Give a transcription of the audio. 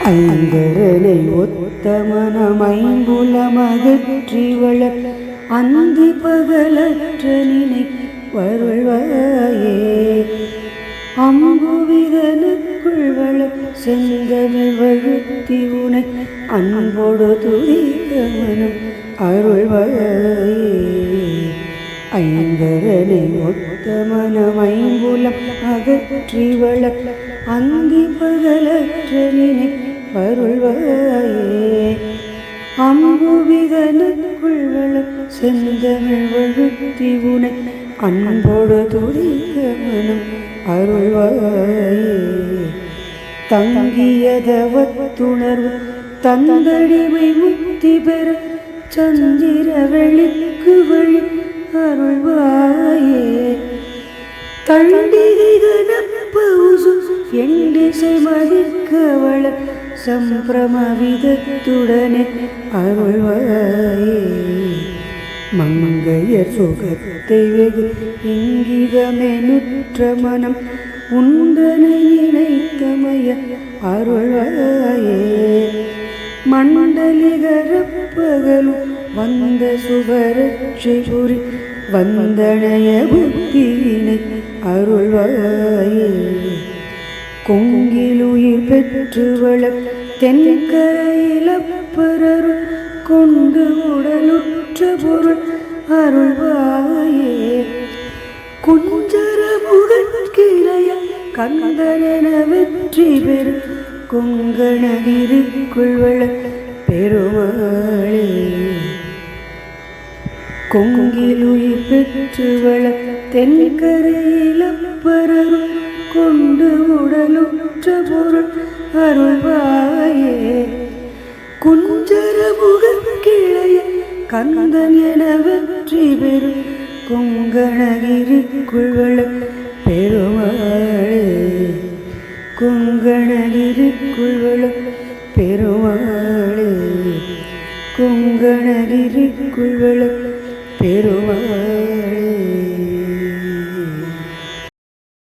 ஐங்கரனை ஒத்த மனமைம்புலமகற்றி வளர் அந்தி பகலற்ற நினை வருள்வாயே. அம்புவிதனுக்குள் வளர் செந்தமிழ் வழுத்தி உனை அன்போடு துதிக்க மனம் அருள்வாயே. ஐங்கரனை ஒத்த மனமைம்புலம் அகற்றி வளர் அந்தி பகலற்ற நினை வருள்வாயே. அம்புவிதனுக்குள் வளர் செந்தமிழ் வழுத்தி உனை அன்போடு துதிக்க மனம் அருள்வாயே. தங்கியதவத்துணர்வு தந்தடிமை முக்தி பெற சந்திர வெளிக்கு வழி அருள்வாயே. தண்டிகனப்பவுசு எண்டிசை மதிக்க வளர் சம்பிரமவிதத்துடனே அருள்வாயே. மங்கையர் சுகத்தை வெகு இங்கிதமெனுற்ற மனம் உந்தனை இணைத்தமைய அருள்வாயே. மண்டலிகரப்பகலும் வந்த சுபரட்சை புரி வந்தனைய புத்தியினை அருள்வாயே. கொங்கிலுயிர் பெற்று வளர் தென்கரையிலப்பரருள் கொண்டு உடலுற்ற பொருள் அருள்வாயே. குஞ்சர முகக்கிளைய கந்தனென வெற்றி பெரு கொங்கணகிரிக்குள் வளர் பெருமாளே. கொங்கிலுயிர் பெற்று வளர் தென்கரையிலப்பரருள் கொண்டு உடலுற்ற பொருள் அருள்வாயே. குஞ்சர முகக்கிளைய கந்தன் என வெற்றி பெரு கொங்கணகிரிக்குள் வளர் பெருமாளே. கொங்கணகிரிக்குள் வளர் பெருமாளே. கொங்கணகிரிக்குள் வளர் பெருமாளே.